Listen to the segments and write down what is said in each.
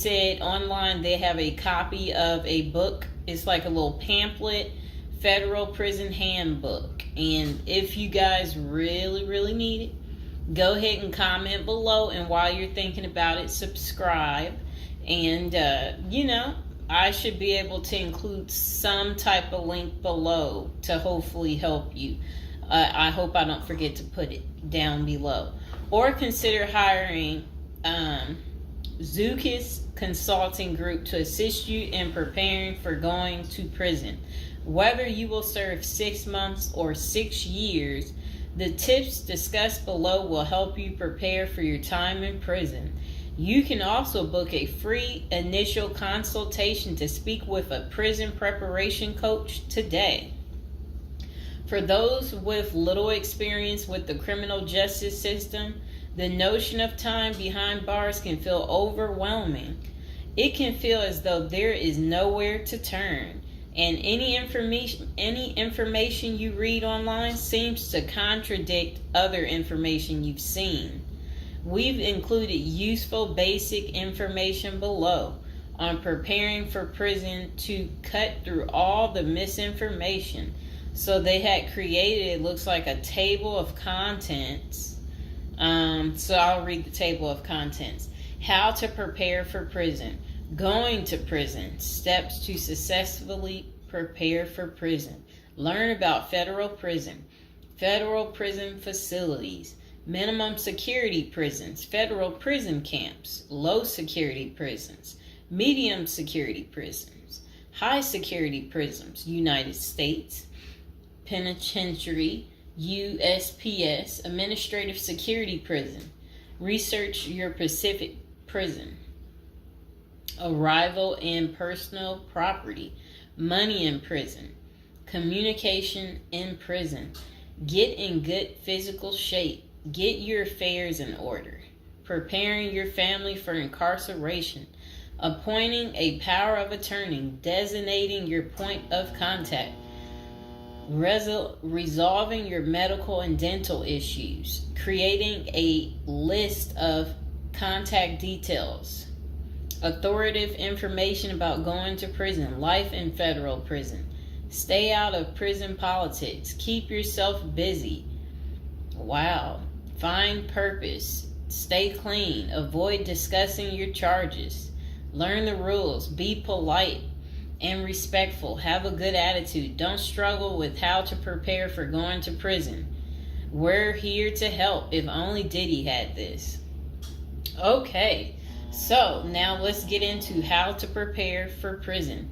said online they have a copy of a book. It's like a little pamphlet, Federal Prison Handbook. And if you guys really need it, go ahead and comment below. And while you're thinking about it, subscribe. And, I should be able to include some type of link below to hopefully help you. I hope I don't forget to put it down below. Or consider hiring Zukis Consulting Group to assist you in preparing for going to prison. Whether you will serve 6 months or 6 years, the tips discussed below will help you prepare for your time in prison. You can also book a free initial consultation to speak with a prison preparation coach today. For those with little experience with the criminal justice system, the notion of time behind bars can feel overwhelming. It can feel as though there is nowhere to turn, and any information you read online seems to contradict other information you've seen. We've included useful basic information below on preparing for prison to cut through all the misinformation. So they had created, it looks like a table of contents. So I'll read the table of contents. How to prepare for prison. Going to prison. Steps to successfully prepare for prison. Learn about federal prison. Federal prison facilities. Minimum security prisons. Federal prison camps. Low security prisons. Medium security prisons. High security prisons. United States Penitentiary. USPS, Administrative Security Prison. Research your Pacific Prison. Arrival and personal property. Money in prison. Communication in prison. Get in good physical shape. Get your affairs in order. Preparing your family for incarceration. Appointing a power of attorney. Designating your point of contact. Resolving your medical and dental issues, creating a list of contact details, authoritative information about going to prison, life in federal prison, stay out of prison politics, keep yourself busy, find purpose, stay clean, avoid discussing your charges, learn the rules, be polite and respectful. Have a good attitude. Don't struggle with how to prepare for going to prison. We're here to help. If only Diddy had this. Okay, so now let's get into how to prepare for prison.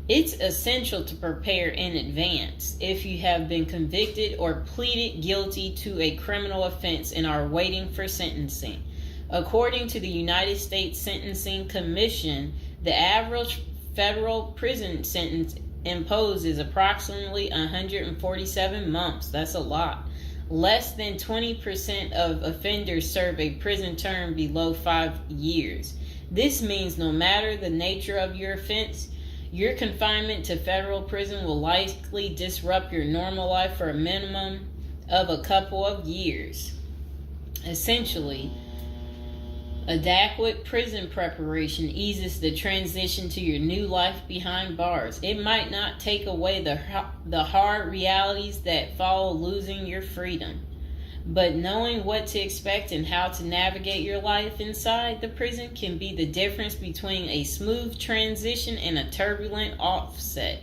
It's essential to prepare in advance if you have been convicted or pleaded guilty to a criminal offense and are waiting for sentencing. According to the United States Sentencing Commission, the average federal prison sentence imposed is approximately 147 months. That's a lot. Less than 20% of offenders serve a prison term below 5 years. This means no matter the nature of your offense, your confinement to federal prison will likely disrupt your normal life for a minimum of a couple of years. Essentially, adequate prison preparation eases the transition to your new life behind bars. It might not take away the hard realities that follow losing your freedom, but knowing what to expect and how to navigate your life inside the prison can be the difference between a smooth transition and a turbulent offset.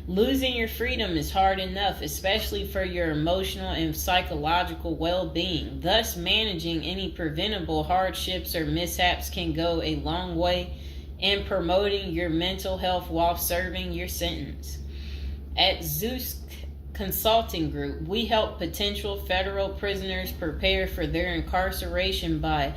Losing your freedom is hard enough, especially for your emotional and psychological well-being. Thus, managing any preventable hardships or mishaps can go a long way in promoting your mental health while serving your sentence. At Zeus Consulting Group, we help potential federal prisoners prepare for their incarceration by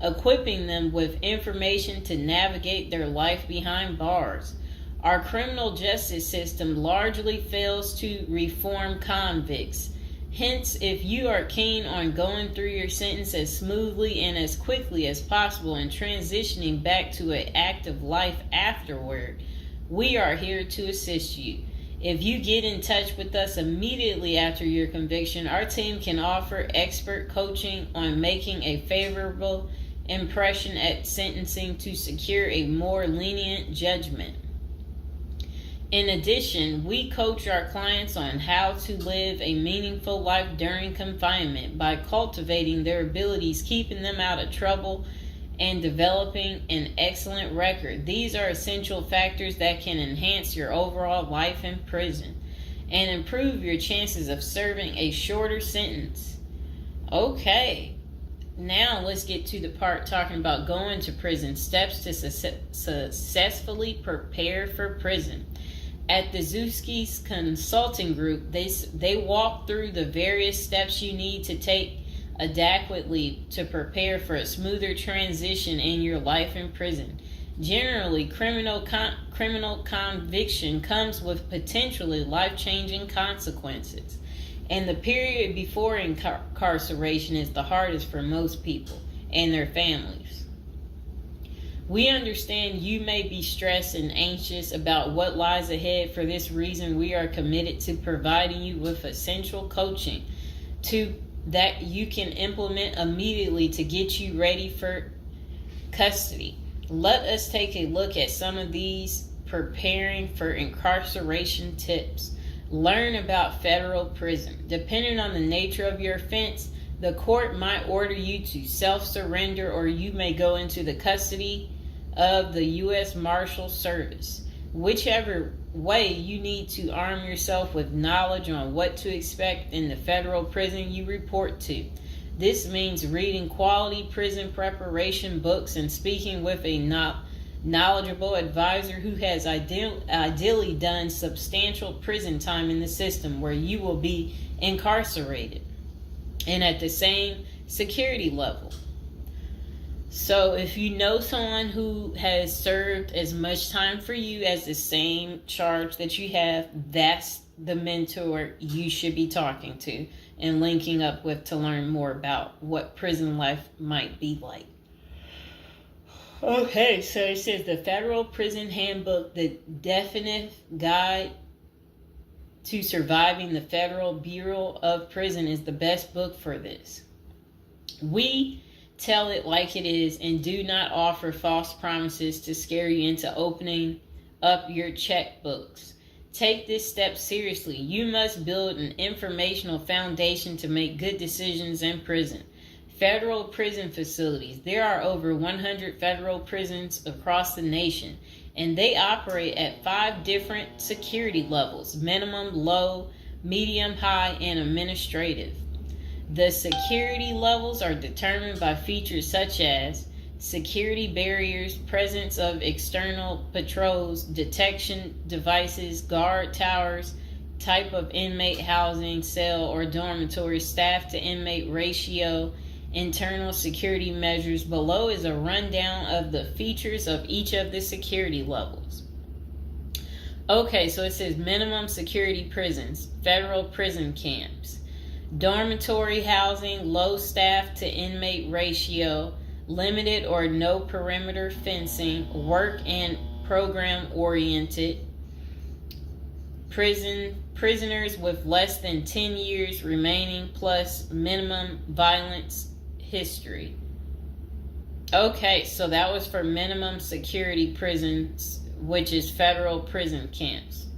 equipping them with information to navigate their life behind bars. Our criminal justice system largely fails to reform convicts. Hence, if you are keen on going through your sentence as smoothly and as quickly as possible and transitioning back to an active life afterward, we are here to assist you. If you get in touch with us immediately after your conviction, our team can offer expert coaching on making a favorable impression at sentencing to secure a more lenient judgment. In addition, we coach our clients on how to live a meaningful life during confinement by cultivating their abilities, keeping them out of trouble, and developing an excellent record. These are essential factors that can enhance your overall life in prison and improve your chances of serving a shorter sentence. Okay, now let's get to the part talking about going to prison, steps to successfully prepare for prison. At the Zuski's Consulting Group, they walk through the various steps you need to take adequately to prepare for a smoother transition in your life in prison. Generally, criminal conviction comes with potentially life-changing consequences, and the period before incarceration is the hardest for most people and their families. We understand you may be stressed and anxious about what lies ahead. For this reason, we are committed to providing you with essential coaching that you can implement immediately to get you ready for custody. Let us take a look at some of these preparing for incarceration tips. Learn about federal prison. Depending on the nature of your offense, the court might order you to self-surrender, or you may go into the custody of the U.S. Marshal Service. Whichever way, you need to arm yourself with knowledge on what to expect in the federal prison you report to. This means reading quality prison preparation books and speaking with a knowledgeable advisor who has ideally done substantial prison time in the system where you will be incarcerated and at the same security level. So if you know someone who has served as much time for you as the same charge that you have, that's the mentor you should be talking to and linking up with to learn more about what prison life might be like. Okay, so it says the Federal Prison Handbook, the definitive guide to surviving the Federal Bureau of Prison, is the best book for this. We tell it like it is and do not offer false promises to scare you into opening up your checkbooks. Take this step seriously. You must build an informational foundation to make good decisions in prison. Federal prison facilities. There are over 100 federal prisons across the nation, and they operate at 5 different security levels: minimum, low, medium, high, and administrative. The security levels are determined by features such as security barriers, presence of external patrols, detection devices, guard towers, type of inmate housing, cell or dormitory, staff to inmate ratio, internal security measures. Below is a rundown of the features of each of the security levels. Okay, so it says minimum security prisons, federal prison camps. Dormitory housing, low staff to inmate ratio, limited or no perimeter fencing, work and program oriented. Prisoners with less than 10 years remaining plus minimum violence history. Okay, so that was for minimum security prisons, which is federal prison camps.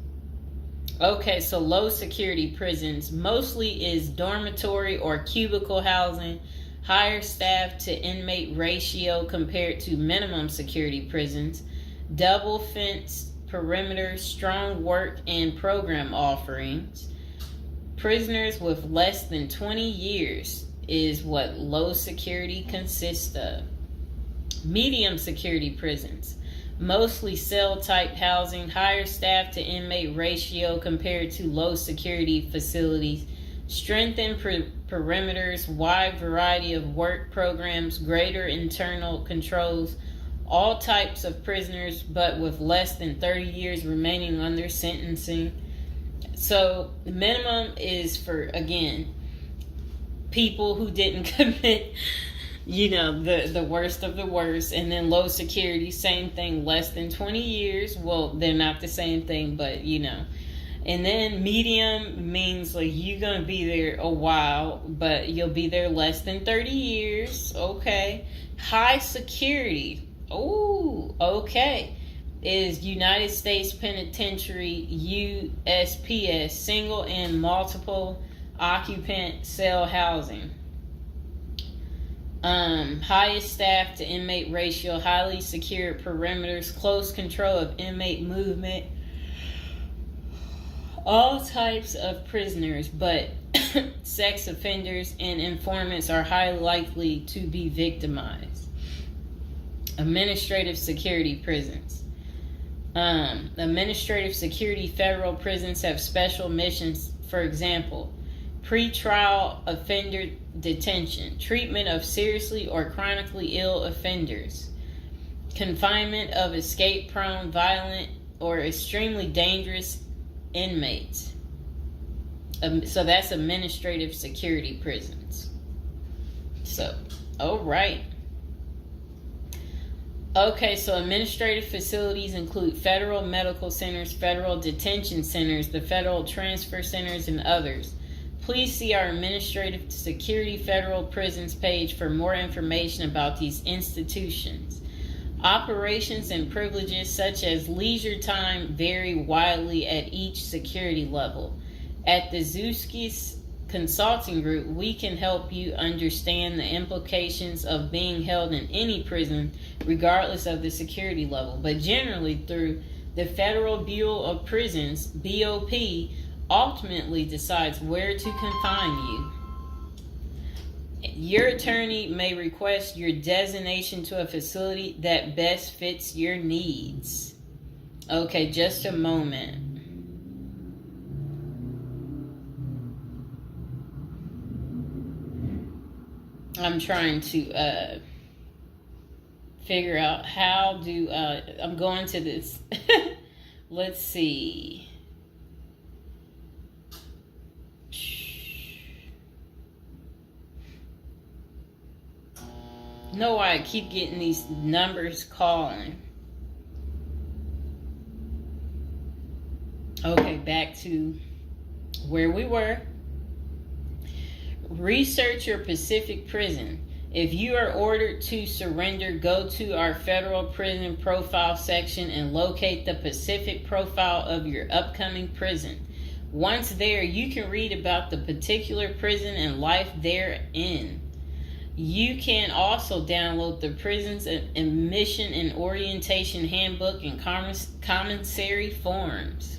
Okay, so low security prisons mostly is dormitory or cubicle housing, higher staff to inmate ratio compared to minimum security prisons, double fenced perimeter, strong work and program offerings. Prisoners with less than 20 years is what low security consists of. Medium security prisons, mostly cell type housing, higher staff to inmate ratio compared to low security facilities, strengthened perimeters, wide variety of work programs, greater internal controls, all types of prisoners but with less than 30 years remaining on their sentencing. So the minimum is for, again, people who didn't commit the worst of the worst. And then low security, same thing, less than 20 years. Well, they're not the same thing, but And then medium means like you're going to be there a while, but you'll be there less than 30 years. Okay. High security. Oh, okay. Is United States Penitentiary, USPS, single and multiple occupant cell housing. Highest staff to inmate ratio, highly secured perimeters, close control of inmate movement, all types of prisoners, but sex offenders and informants are highly likely to be victimized. Administrative security prisons. Administrative security federal prisons have special missions, for example, pretrial offender detention, treatment of seriously or chronically ill offenders, confinement of escape-prone, violent, or extremely dangerous inmates. So that's administrative security prisons. So, all right. Okay, so administrative facilities include federal medical centers, federal detention centers, the federal transfer centers, and others. Please see our Administrative Security Federal Prisons page for more information about these institutions. Operations and privileges such as leisure time vary widely at each security level. At the Zuskis Consulting Group, we can help you understand the implications of being held in any prison, regardless of the security level. But generally, through the Federal Bureau of Prisons, BOP, ultimately decides where to confine you. Your attorney may request your designation to a facility that best fits your needs. Okay, just a moment. I'm trying to figure out how do I'm going to this. Let's see. Know why I keep getting these numbers calling. Okay, back to where we were. Research your Pacific prison. If you are ordered to surrender, go to our federal prison profile section and locate the Pacific profile of your upcoming prison. Once there, you can read about the particular prison and life therein. You can also download the prison's admission and orientation handbook and commissary forms.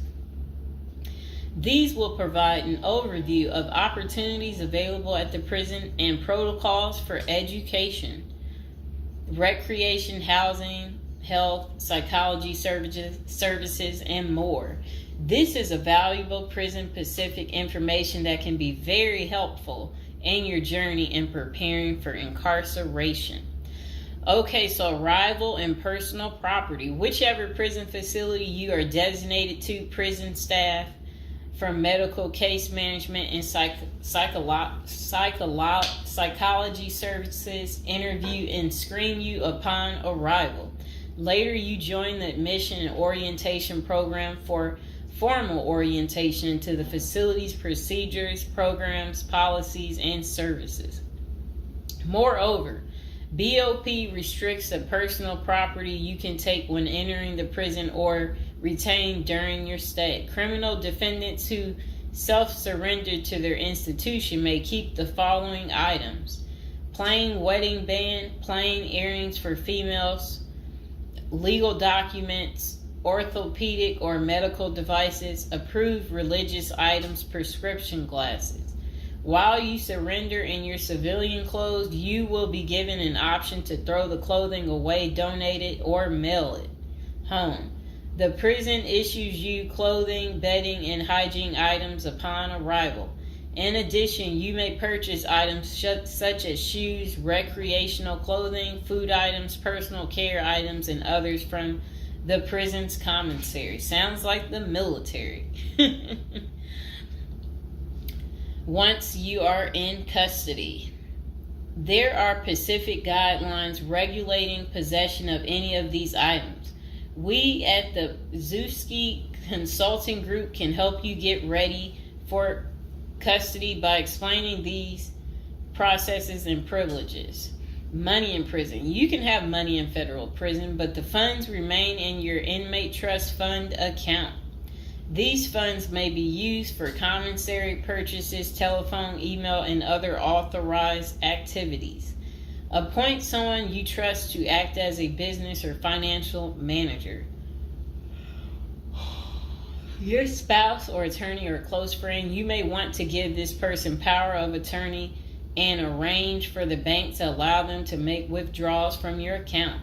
These will provide an overview of opportunities available at the prison and protocols for education, recreation, housing, health, psychology services, and more. This is a valuable Prison Pacific information that can be very helpful in your journey in preparing for incarceration. Okay, so arrival and personal property. Whichever prison facility you are designated to, prison staff from medical case management and psychology services interview and screen you upon arrival. Later, you join the admission and orientation program for formal orientation into the facility's procedures, programs, policies, and services. Moreover, BOP restricts the personal property you can take when entering the prison or retain during your stay. Criminal defendants who self-surrender to their institution may keep the following items: plain wedding band, plain earrings for females, legal documents, orthopedic or medical devices, approved religious items, prescription glasses. While you surrender in your civilian clothes, you will be given an option to throw the clothing away, donate it, or mail it home. The prison issues you clothing, bedding, and hygiene items upon arrival. In addition, you may purchase items such as shoes, recreational clothing, food items, personal care items, and others from the prison's commissary. Sounds like the military. Once you are in custody, there are Pacific guidelines regulating possession of any of these items. We at the Zuski Consulting Group can help you get ready for custody by explaining these processes and privileges. Money in prison. You can have money in federal prison, but the funds remain in your inmate trust fund account. These funds may be used for commissary purchases, telephone, email, and other authorized activities. Appoint someone you trust to act as a business or financial manager. Your spouse or attorney or close friend, you may want to give this person power of attorney and arrange for the bank to allow them to make withdrawals from your account.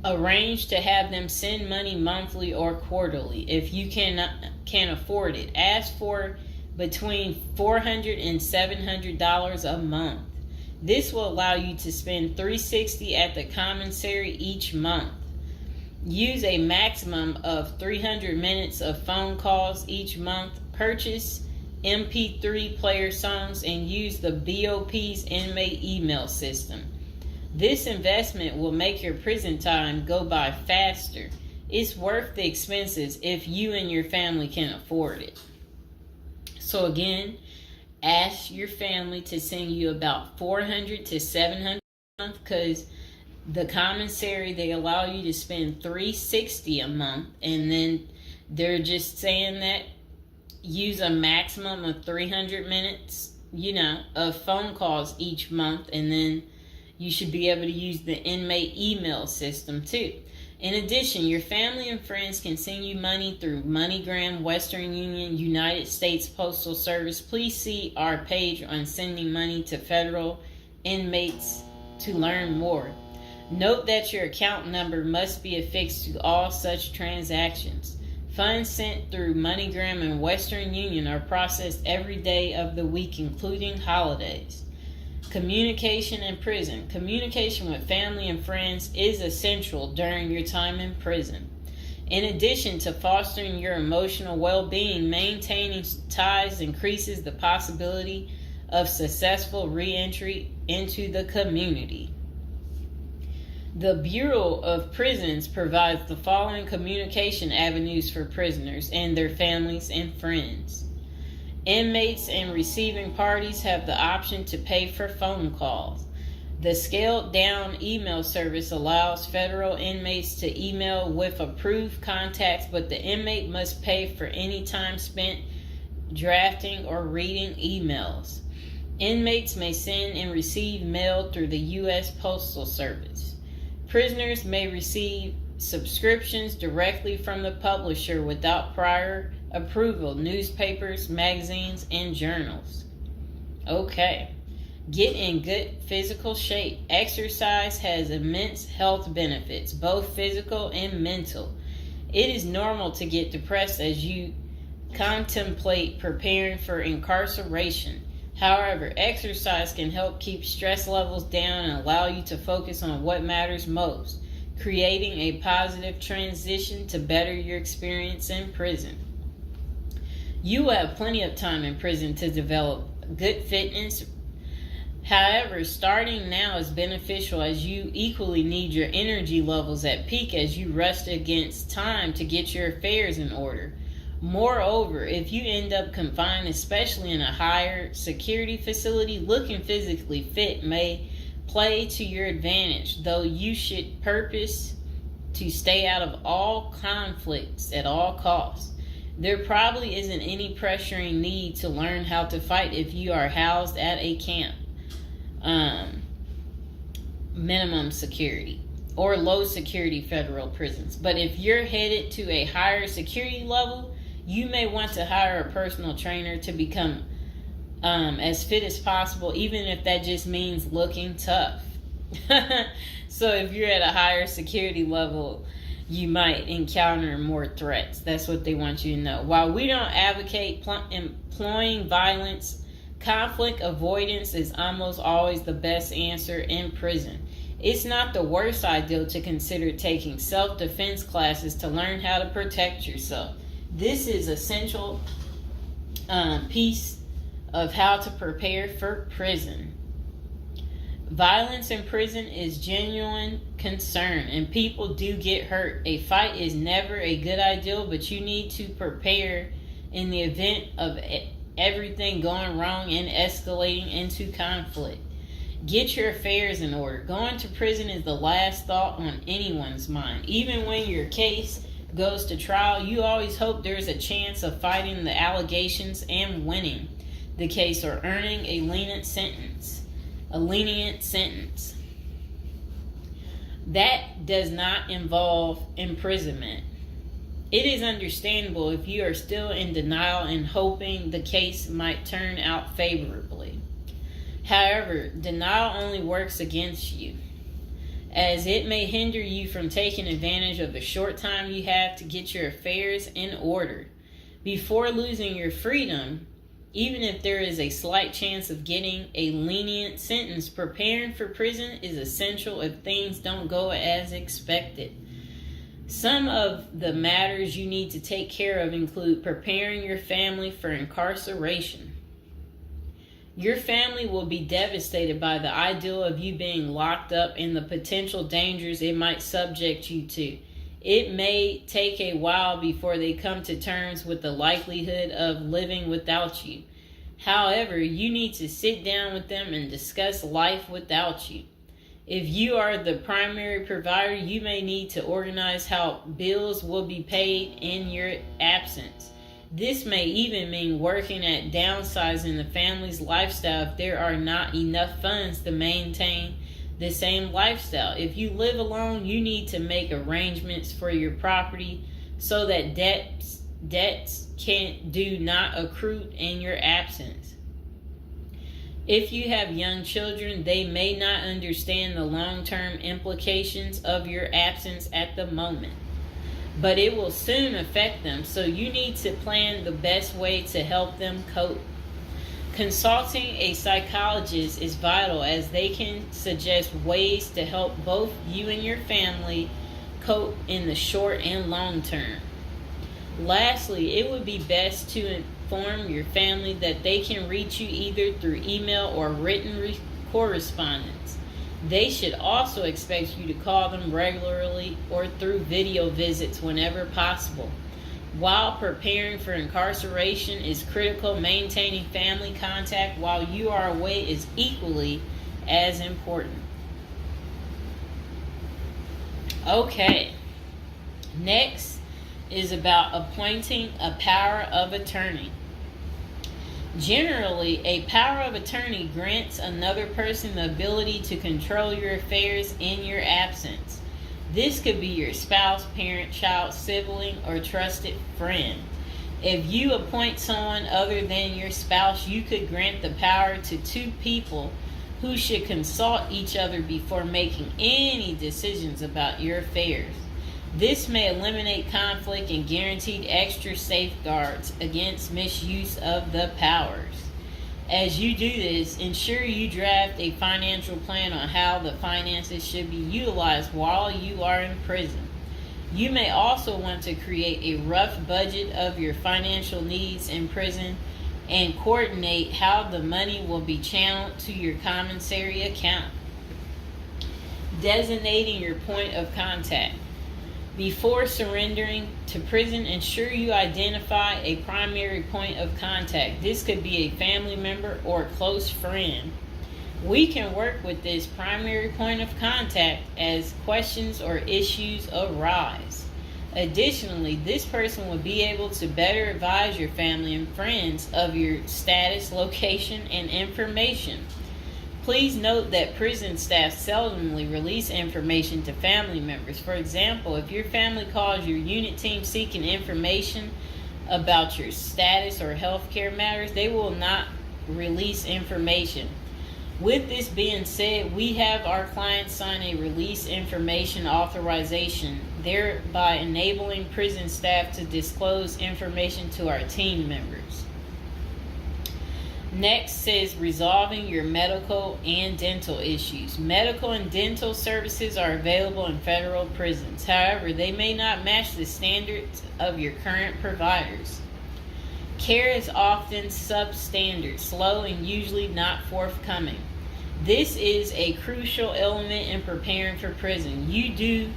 Arrange to have them send money monthly or quarterly if you can afford it. Ask for between $400 and $700 a month. This will allow you to spend $360 at the commissary each month. Use a maximum of 300 minutes of phone calls each month. Purchase MP3 player songs and use the BOP's inmate email system. This investment will make your prison time go by faster. It's worth the expenses if you and your family can afford it. So again, ask your family to send you about $400 to $700 a month, because the commissary, they allow you to spend $360 a month, and then they're just saying that use a maximum of 300 minutes, of phone calls each month, and then you should be able to use the inmate email system too. In addition, your family and friends can send you money through MoneyGram, Western Union, United States Postal Service. Please see our page on sending money to federal inmates to learn more. Note that your account number must be affixed to all such transactions. Funds sent through MoneyGram and Western Union are processed every day of the week, including holidays. Communication in prison. Communication with family and friends is essential during your time in prison. In addition to fostering your emotional well-being, maintaining ties increases the possibility of successful re-entry into the community. The Bureau of Prisons provides the following communication avenues for prisoners and their families and friends. Inmates and receiving parties have the option to pay for phone calls. The scaled-down email service allows federal inmates to email with approved contacts, but the inmate must pay for any time spent drafting or reading emails. Inmates may send and receive mail through the U.S. Postal Service. Prisoners may receive subscriptions directly from the publisher without prior approval, newspapers, magazines, and journals. Okay. Get in good physical shape. Exercise has immense health benefits, both physical and mental. It is normal to get depressed as you contemplate preparing for incarceration. However, exercise can help keep stress levels down and allow you to focus on what matters most, creating a positive transition to better your experience in prison. You will have plenty of time in prison to develop good fitness. However, starting now is beneficial as you equally need your energy levels at peak as you rush against time to get your affairs in order. Moreover, if you end up confined, especially in a higher security facility, looking physically fit may play to your advantage, though you should purpose to stay out of all conflicts at all costs. There probably isn't any pressuring need to learn how to fight if you are housed at a camp, minimum security, or low security federal prisons. But if you're headed to a higher security level, you may want to hire a personal trainer to become as fit as possible, even if that just means looking tough. So if you're at a higher security level, you might encounter more threats. That's what they want you to know. While we don't advocate employing violence, conflict avoidance is almost always the best answer in prison. It's not the worst idea to consider taking self-defense classes to learn how to protect yourself. This is essential piece of how to prepare for prison. Violence in prison is genuine concern, and people do get hurt. A fight is never a good idea, but you need to prepare in the event of everything going wrong and escalating into conflict. Get your affairs in order. Going to prison is the last thought on anyone's mind. Even when your case goes to trial, you always hope there's a chance of fighting the allegations and winning the case or earning a lenient sentence. That does not involve imprisonment. It is understandable if you are still in denial and hoping the case might turn out favorably. However, denial only works against you, as it may hinder you from taking advantage of the short time you have to get your affairs in order. Before losing your freedom, even if there is a slight chance of getting a lenient sentence, preparing for prison is essential if things don't go as expected. Some of the matters you need to take care of include preparing your family for incarceration. Your family will be devastated by the idea of you being locked up and the potential dangers it might subject you to. It may take a while before they come to terms with the likelihood of living without you. However, you need to sit down with them and discuss life without you. If you are the primary provider, you may need to organize how bills will be paid in your absence. This may even mean working at downsizing the family's lifestyle if there are not enough funds to maintain the same lifestyle. If you live alone, you need to make arrangements for your property so that debts do not accrue in your absence. If you have young children, they may not understand the long-term implications of your absence at the moment, but it will soon affect them, so you need to plan the best way to help them cope. Consulting a psychologist is vital, as they can suggest ways to help both you and your family cope in the short and long term. Lastly, it would be best to inform your family that they can reach you either through email or written correspondence. They should also expect you to call them regularly or through video visits whenever possible. While preparing for incarceration is critical, maintaining family contact while you are away is equally as important. Okay, next is about appointing a power of attorney. Generally, a power of attorney grants another person the ability to control your affairs in your absence. This could be your spouse, parent, child, sibling, or trusted friend. If you appoint someone other than your spouse, you could grant the power to two people who should consult each other before making any decisions about your affairs. This may eliminate conflict and guarantee extra safeguards against misuse of the powers. As you do this, ensure you draft a financial plan on how the finances should be utilized while you are in prison. You may also want to create a rough budget of your financial needs in prison and coordinate how the money will be channeled to your commissary account. Designating your point of contact. Before surrendering to prison, ensure you identify a primary point of contact. This could be a family member or a close friend. We can work with this primary point of contact as questions or issues arise. Additionally, this person will be able to better advise your family and friends of your status, location, and information. Please note that prison staff seldomly release information to family members. For example, if your family calls your unit team seeking information about your status or healthcare matters, they will not release information. With this being said, we have our clients sign a release information authorization, thereby enabling prison staff to disclose information to our team members. Next says resolving your medical and dental issues. Medical and dental services are available in federal prisons. However, they may not match the standards of your current providers. Care is often substandard, slow, and usually not forthcoming. This is a crucial element in preparing for prison. You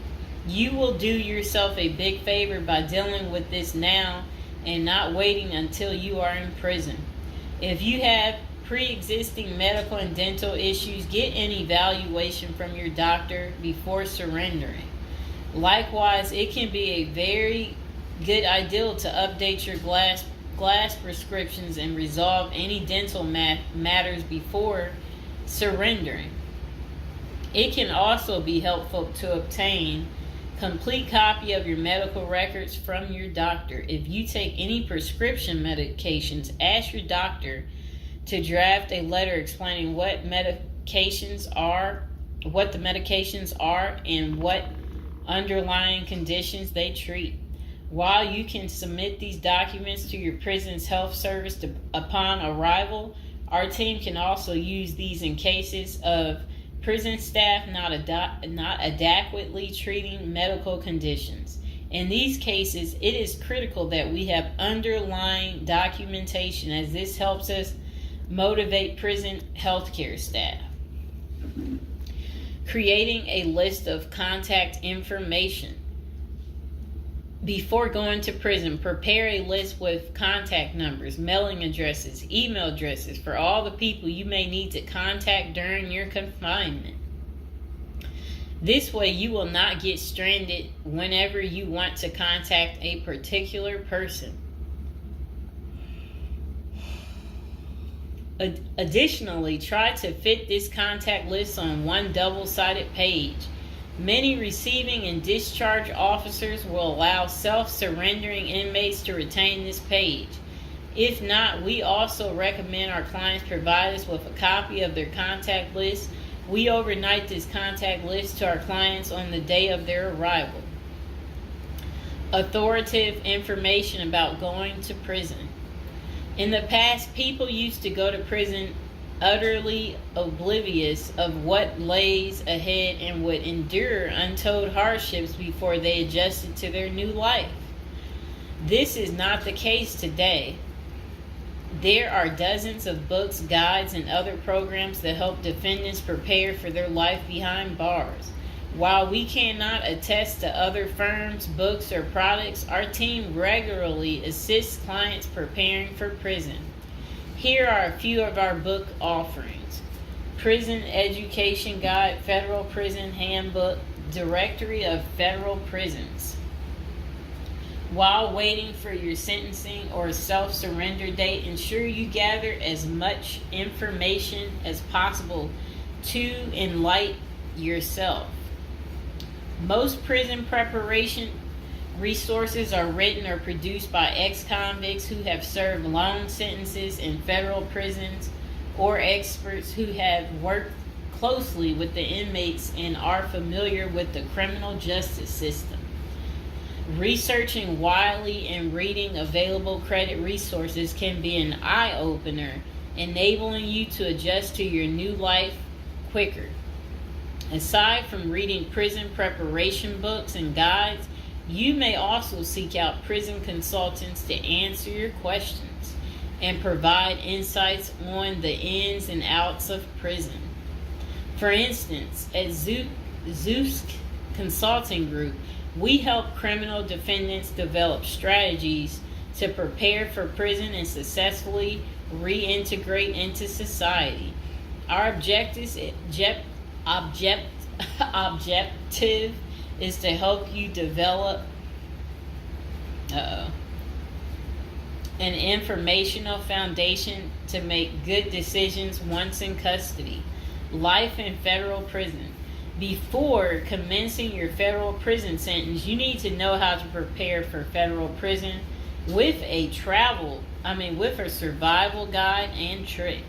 will do yourself a big favor by dealing with this now and not waiting until you are in prison. If you have pre-existing medical and dental issues, get an evaluation from your doctor before surrendering. Likewise, it can be a very good idea to update your glass prescriptions and resolve any dental matters before surrendering. It can also be helpful to obtain complete copy of your medical records from your doctor. If you take any prescription medications, ask your doctor to draft a letter explaining what the medications are, and what underlying conditions they treat. While you can submit these documents to your prison's health service upon arrival, our team can also use these in cases of prison staff not adequately treating medical conditions. In these cases, it is critical that we have underlying documentation, as this helps us motivate prison healthcare staff. Creating a list of contact information. Before going to prison, prepare a list with contact numbers, mailing addresses, email addresses for all the people you may need to contact during your confinement. This way, you will not get stranded whenever you want to contact a particular person. Additionally, try to fit this contact list on one double-sided page. Many receiving and discharge officers will allow self-surrendering inmates to retain this page. If not, we also recommend our clients provide us with a copy of their contact list. We overnight this contact list to our clients on the day of their arrival. Authoritative information about going to prison. In the past, people used to go to prison utterly oblivious of what lays ahead and would endure untold hardships before they adjusted to their new life. This is not the case today. There are dozens of books, guides, and other programs that help defendants prepare for their life behind bars. While we cannot attest to other firms, books, or products, our team regularly assists clients preparing for prison. Here are a few of our book offerings: Prison Education Guide, Federal Prison Handbook, Directory of Federal Prisons. While waiting for your sentencing or self-surrender date, ensure you gather as much information as possible to enlighten yourself. Most prison preparation resources are written or produced by ex-convicts who have served long sentences in federal prisons, or experts who have worked closely with the inmates and are familiar with the criminal justice system. Researching widely and reading available credit resources can be an eye-opener, enabling you to adjust to your new life quicker. Aside from reading prison preparation books and guides, you may also seek out prison consultants to answer your questions and provide insights on the ins and outs of prison. For instance, at Zeus Consulting Group, we help criminal defendants develop strategies to prepare for prison and successfully reintegrate into society. Our objective is to help you develop an informational foundation to make good decisions once in custody. Life in federal prison. Before commencing your federal prison sentence, you need to know how to prepare for federal prison with a survival guide and tricks.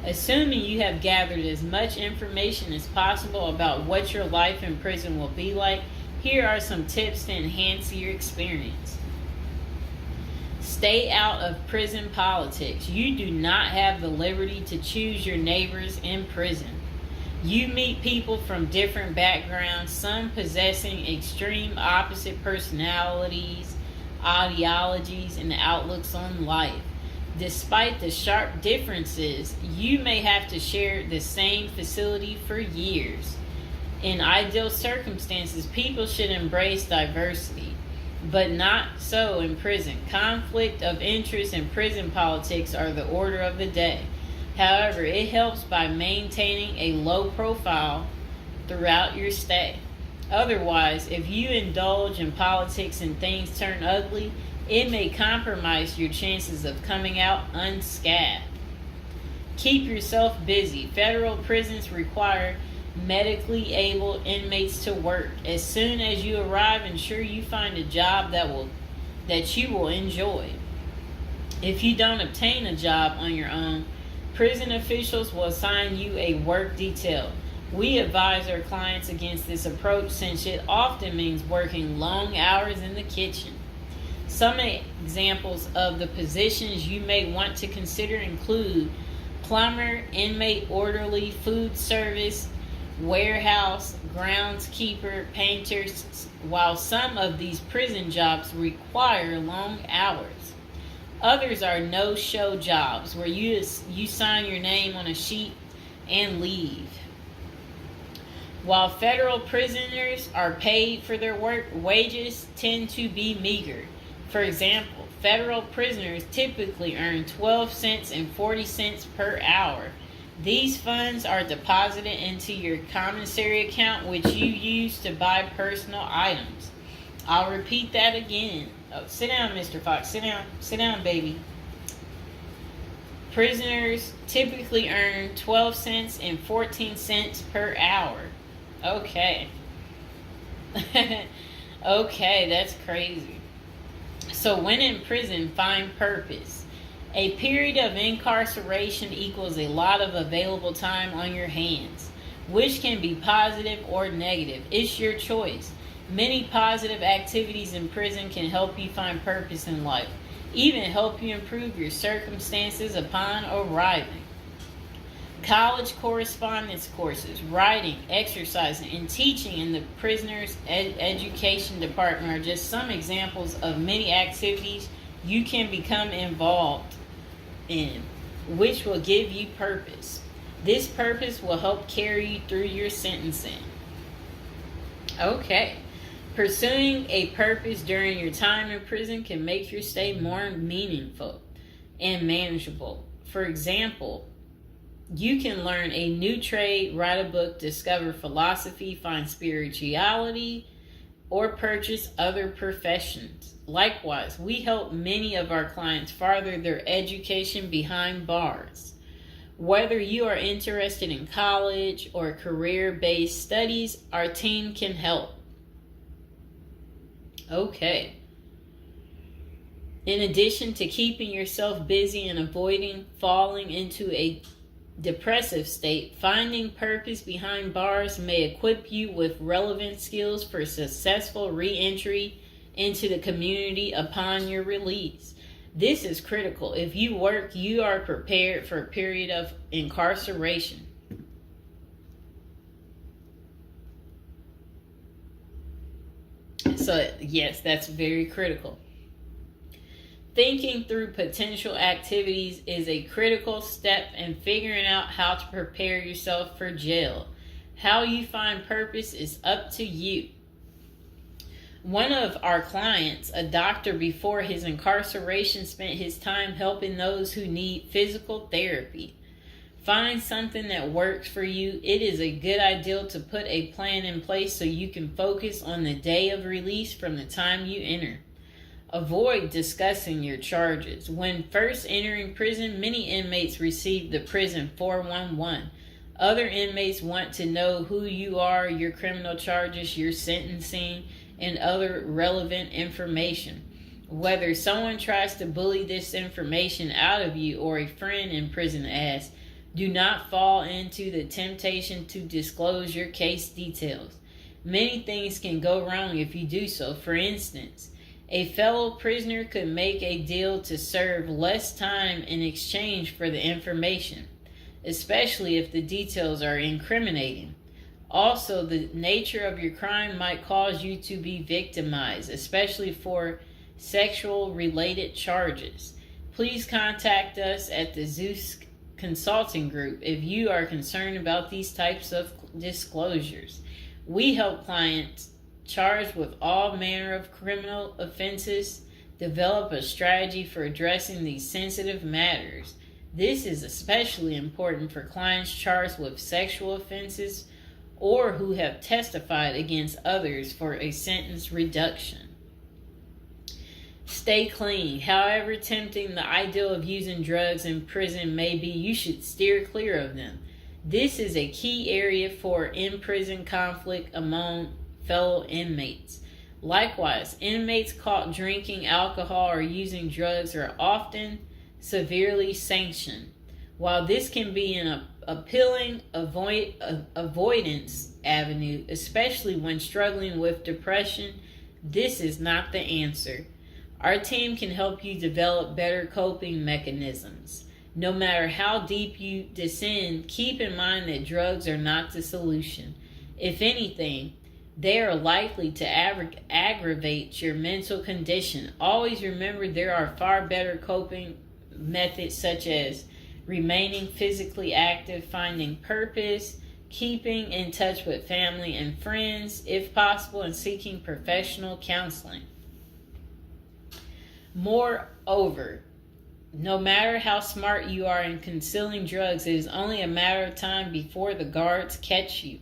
Assuming you have gathered as much information as possible about what your life in prison will be like, here are some tips to enhance your experience. Stay out of prison politics. You do not have the liberty to choose your neighbors in prison. You meet people from different backgrounds, some possessing extreme opposite personalities, ideologies, and outlooks on life. Despite the sharp differences, you may have to share the same facility for years. In ideal circumstances, people should embrace diversity, but not so in prison. Conflict of interest and prison politics are the order of the day. However, it helps by maintaining a low profile throughout your stay. Otherwise, if you indulge in politics and things turn ugly, it may compromise your chances of coming out unscathed. Keep yourself busy. Federal prisons require medically able inmates to work. As soon as you arrive, ensure you find a job that you will enjoy. If you don't obtain a job on your own, prison officials will assign you a work detail. We advise our clients against this approach since it often means working long hours in the kitchen. Some examples of the positions you may want to consider include plumber, inmate orderly, food service, warehouse, groundskeeper, painters. While some of these prison jobs require long hours, others are no-show jobs where you sign your name on a sheet and leave. While federal prisoners are paid for their work, wages tend to be meager. For example, federal prisoners typically earn 12 cents and 40 cents per hour. These funds are deposited into your commissary account, which you use to buy personal items. I'll repeat that again. Oh, sit down, Mr. Fox. Sit down. Sit down, baby. Prisoners typically earn 12 cents and 14 cents per hour. Okay. Okay, that's crazy. So when in prison, find purpose. A period of incarceration equals a lot of available time on your hands, which can be positive or negative. It's your choice. Many positive activities in prison can help you find purpose in life, even help you improve your circumstances upon arriving. College correspondence courses, writing, exercising, and teaching in the prisoner's education department are just some examples of many activities you can become involved in, which will give you purpose. This purpose will help carry you through your sentencing. Okay. Pursuing a purpose during your time in prison can make your stay more meaningful and manageable. For example, you can learn a new trade, write a book, discover philosophy, find spirituality, or purchase other professions. Likewise, we help many of our clients further their education behind bars. Whether you are interested in college or career-based studies, our team can help. Okay. In addition to keeping yourself busy and avoiding falling into a depressive state, finding purpose behind bars may equip you with relevant skills for successful re-entry into the community upon your release. This is critical. If you work, you are prepared for a period of incarceration. So, yes, that's very critical. Thinking through potential activities is a critical step in figuring out how to prepare yourself for jail. How you find purpose is up to you. One of our clients, a doctor before his incarceration, spent his time helping those who need physical therapy. Find something that works for you. It is a good idea to put a plan in place so you can focus on the day of release from the time you enter. Avoid discussing your charges. When first entering prison, many inmates receive the prison 411. Other inmates want to know who you are, your criminal charges, your sentencing, and other relevant information. Whether someone tries to bully this information out of you or a friend in prison asks, do not fall into the temptation to disclose your case details. Many things can go wrong if you do so. For instance, a fellow prisoner could make a deal to serve less time in exchange for the information, especially if the details are incriminating. Also, the nature of your crime might cause you to be victimized, especially for sexual-related charges. Please contact us at the Zeus Consulting Group if you are concerned about these types of disclosures. We help clients charged with all manner of criminal offenses develop a strategy for addressing these sensitive matters. This is especially important for clients charged with sexual offenses or who have testified against others for a sentence reduction. Stay clean. However tempting the ideal of using drugs in prison may be, you should steer clear of them. This is a key area for in-prison conflict among fellow inmates. Likewise, inmates caught drinking alcohol or using drugs are often severely sanctioned. While this can be an appealing avoidance avenue, especially when struggling with depression, this is not the answer. Our team can help you develop better coping mechanisms. No matter how deep you descend, keep in mind that drugs are not the solution. If anything, they are likely to aggravate your mental condition. Always remember there are far better coping methods such as remaining physically active, finding purpose, keeping in touch with family and friends, if possible, and seeking professional counseling. Moreover, no matter how smart you are in concealing drugs, it is only a matter of time before the guards catch you.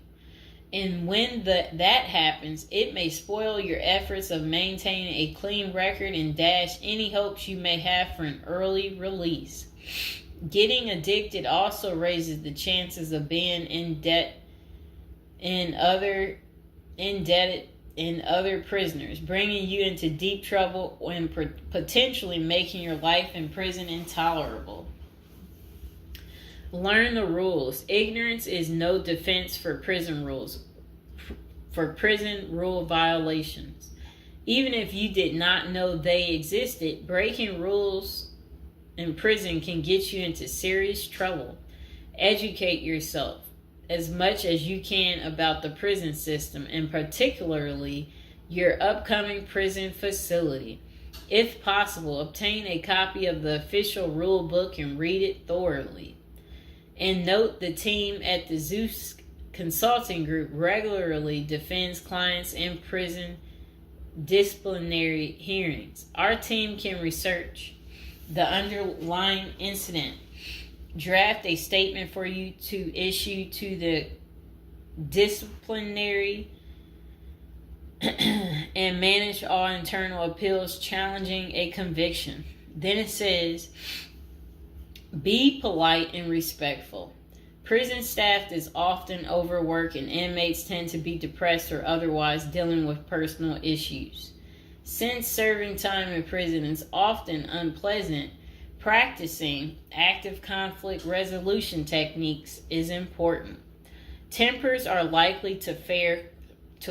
And when that happens, it may spoil your efforts of maintaining a clean record and dash any hopes you may have for an early release. Getting addicted also raises the chances of being indebted in other prisoners, bringing you into deep trouble and potentially making your life in prison intolerable. Learn the rules. Ignorance is no defense for prison rules, for prison rule violations. Even if you did not know they existed, breaking rules in prison can get you into serious trouble. Educate yourself as much as you can about the prison system, and particularly your upcoming prison facility. If possible, obtain a copy of the official rule book and read it thoroughly. And note, the team at the Zeus Consulting Group regularly defends clients in prison disciplinary hearings. Our team can research the underlying incident, draft a statement for you to issue to the disciplinary, and manage all internal appeals challenging a conviction. Then it says, be polite and respectful. Prison staff is often overworked and inmates tend to be depressed or otherwise dealing with personal issues. Since serving time in prison is often unpleasant, practicing active conflict resolution techniques is important. Tempers are likely to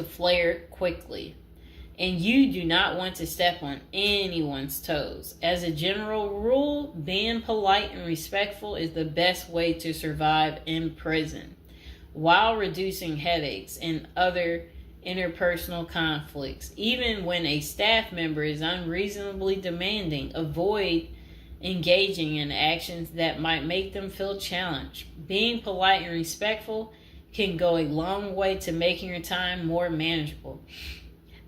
flare quickly, and you do not want to step on anyone's toes. As a general rule, being polite and respectful is the best way to survive in prison, while reducing headaches and other interpersonal conflicts. Even when a staff member is unreasonably demanding, avoid engaging in actions that might make them feel challenged. Being polite and respectful can go a long way to making your time more manageable.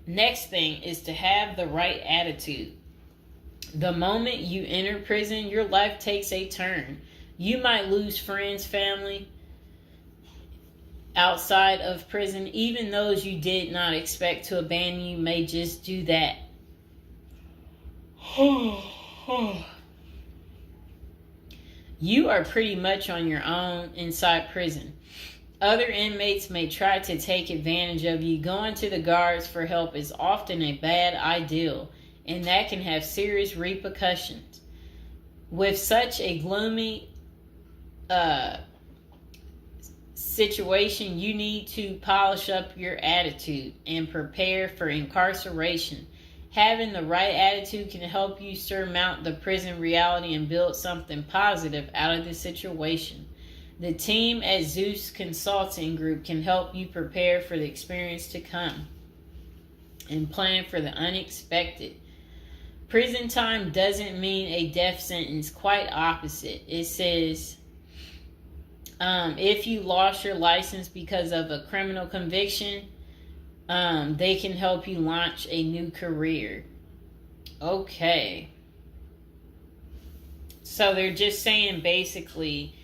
Next thing is to have the right attitude. The moment you enter prison, your life takes a turn. You might lose friends, family outside of prison. Even those you did not expect to abandon you may just do that. You are pretty much on your own inside prison. Other inmates may try to take advantage of you. Going to the guards for help is often a bad idea, and that can have serious repercussions. With such a gloomy situation, you need to polish up your attitude and prepare for incarceration. Having the right attitude can help you surmount the prison reality and build something positive out of the situation. The team at Zeus Consulting Group can help you prepare for the experience to come and plan for the unexpected. Prison time doesn't mean a death sentence. Quite opposite. It says if you lost your license because of a criminal conviction, they can help you launch a new career. Okay. So they're just saying basically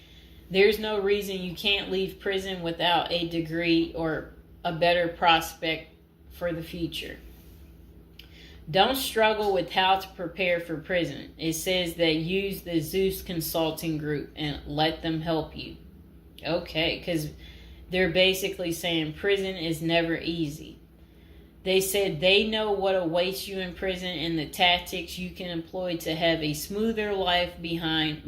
there's no reason you can't leave prison without a degree or a better prospect for the future. Don't struggle with how to prepare for prison. It says that use the Zeus Consulting Group and let them help you. Okay, because they're basically saying prison is never easy. They said they know what awaits you in prison and the tactics you can employ to have a smoother life behind